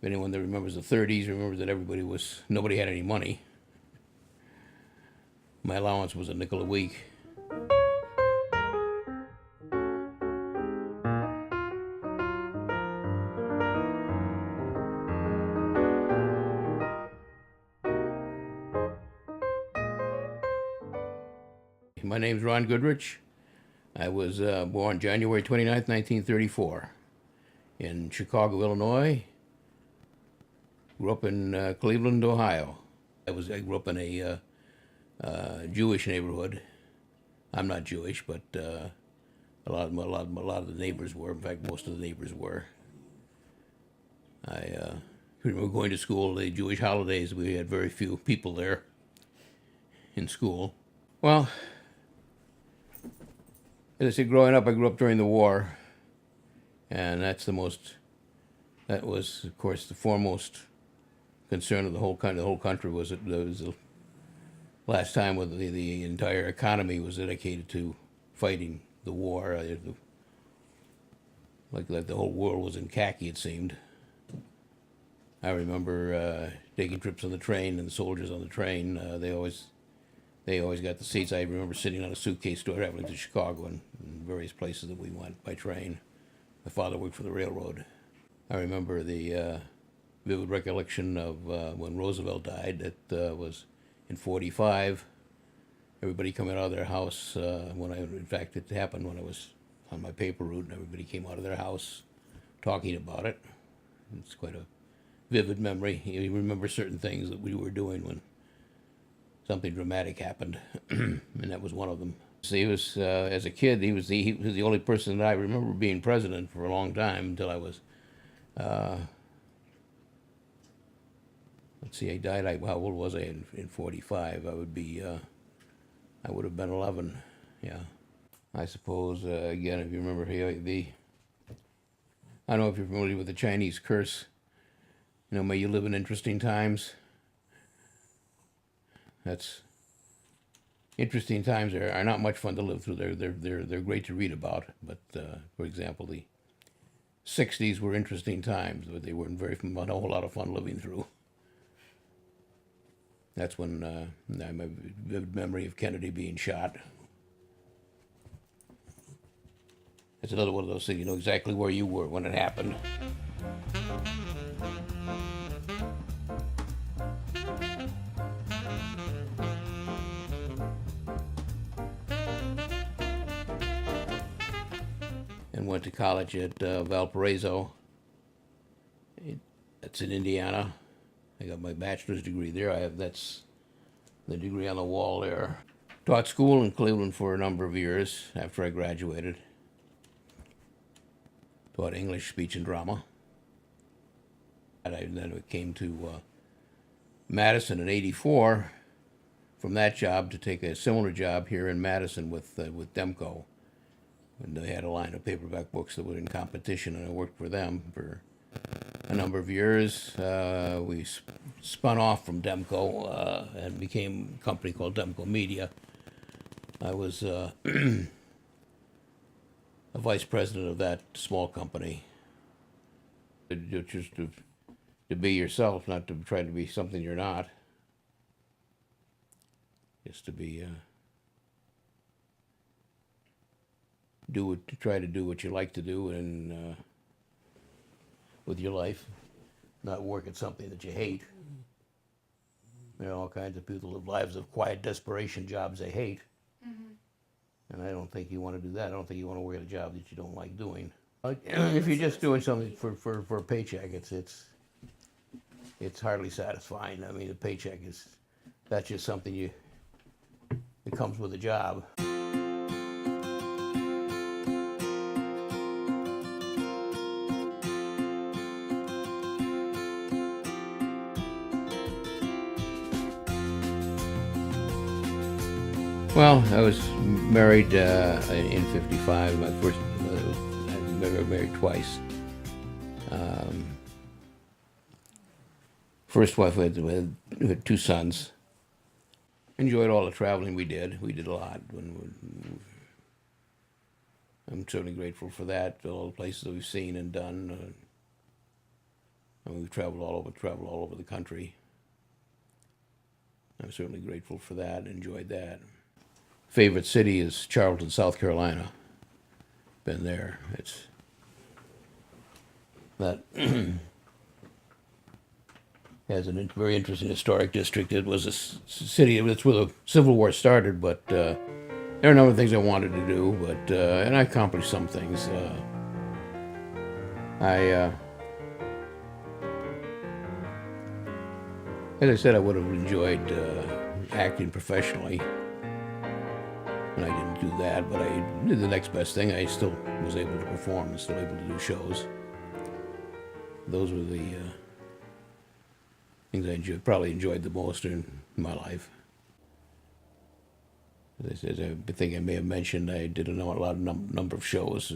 anyone that remembers the 30s remembers that nobody had any money. My allowance was a nickel a week. My name's Ron Goodrich. I was born January 29th, 1934, in Chicago, Illinois. Grew up in Cleveland, Ohio. I grew up in a Jewish neighborhood. I'm not Jewish, but a lot of the neighbors were. In fact, most of the neighbors were. I remember going to school. The Jewish holidays, we had very few people there in school. Well, as I said, growing up, I grew up during the war, and that was, of course, the foremost concern of the whole country was that there was the last time when the entire economy was dedicated to fighting the war. Like the whole world was in khaki, it seemed. I remember taking trips on the train, and the soldiers on the train, they always got the seats. I remember sitting on a suitcase traveling to Chicago and various places that we went by train. My father worked for the railroad. I remember the vivid recollection of when Roosevelt died. That was in '45. Everybody coming out of their house. In fact, it happened when I was on my paper route, and everybody came out of their house talking about it. It's quite a vivid memory. You remember certain things that we were doing when something dramatic happened, and that was one of them. So he was, as a kid, he was the only person that I remember being president for a long time until I was, let's see, he died, how old was I in '45? I would have been 11, yeah. I suppose, again, if you remember, I don't know if you're familiar with the Chinese curse, may you live in interesting times. That's interesting times are not much fun to live through. They're great to read about. But for example, the '60s were interesting times, but they weren't not a whole lot of fun living through. That's when I have a vivid memory of Kennedy being shot. That's another one of those things. You know exactly where you were when it happened. And went to college at Valparaiso. That's in Indiana. I got my bachelor's degree there. That's the degree on the wall there. Taught school in Cleveland for a number of years after I graduated. Taught English, speech, and drama. And then I came to Madison in '84 from that job to take a similar job here in Madison with Demco. And they had a line of paperback books that were in competition, and I worked for them for a number of years. We spun off from Demco and became a company called Demco Media. I was a vice president of that small company. Just to be yourself, not to try to be something you're not. Just to be try to do what you like to do and with your life, not work at something that you hate. There are all kinds of people who live lives of quiet desperation, jobs they hate. And I don't think you want to do that. I don't think you want to work at a job that you don't like doing. If you're just doing something for a paycheck, it's hardly satisfying. I mean, the paycheck that's just something it comes with a job. Well, I was married in '55. My first, I married twice. First wife, we had two sons. Enjoyed all the traveling we did. We did a lot. I'm certainly grateful for that, all the places that we've seen and done. I mean, we've traveled all over the country. I'm certainly grateful for that, enjoyed that. Favorite city is Charleston, South Carolina. Been there. It's that has a very interesting historic district. It was a city, that's where the Civil War started, but there are a number of things I wanted to do, but and I accomplished some things. As I said, I would have enjoyed acting professionally, and I didn't do that, but I did the next best thing. I still was able to perform and still able to do shows. Those were the things I probably enjoyed the most in my life. As I think I may have mentioned, I did a number of shows,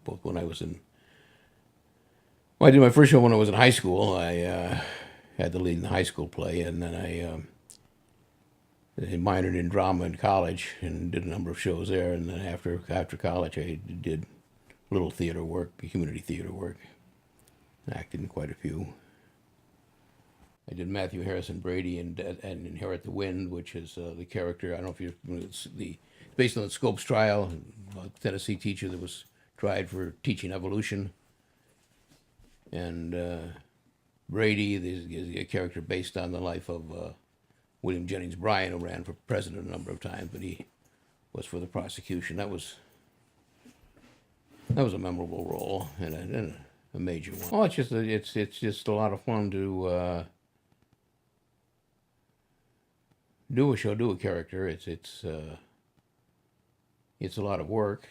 both when I was in. Well, I did my first show when I was in high school. I had the lead in the high school play, and then I minored in drama in college and did a number of shows there. And then after college, I did little theater work, community theater work. Acted in quite a few. I did Matthew Harrison Brady and Inherit the Wind, which is the character. I don't know if you're familiar with based on the Scopes trial, a Tennessee teacher that was tried for teaching evolution. And Brady is a character based on the life of William Jennings Bryan, who ran for president a number of times, but he was for the prosecution. That was a memorable role and a major one. Oh, it's just a lot of fun to do a show, do a character. It's a lot of work,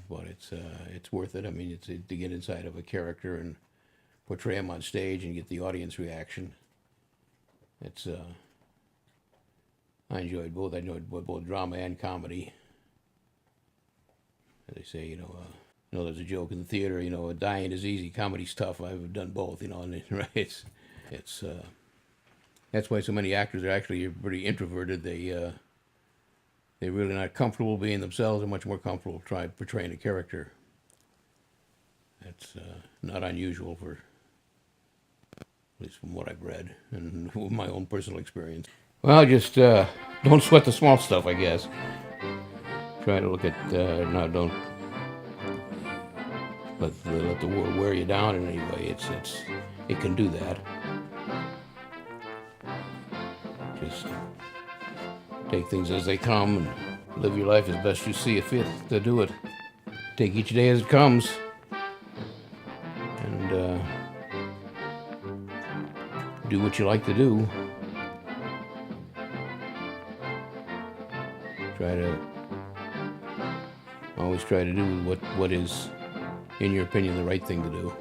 but it's worth it. I mean, it's to get inside of a character and portray him on stage and get the audience reaction. I enjoyed both. I enjoyed both drama and comedy. As they say, there's a joke in the theater, dying is easy, comedy's tough. I've done both, and right? It's that's why so many actors are actually pretty introverted. They're really not comfortable being themselves. They're much more comfortable portraying a character. That's not unusual at least from what I've read and my own personal experience. Well, just don't sweat the small stuff, I guess. Try to look at don't let the world wear you down in any way. It can do that. Just take things as they come and live your life as best you see it fit to do it. Take each day as it comes, and do what you like to do. Always try to do what is, in your opinion, the right thing to do.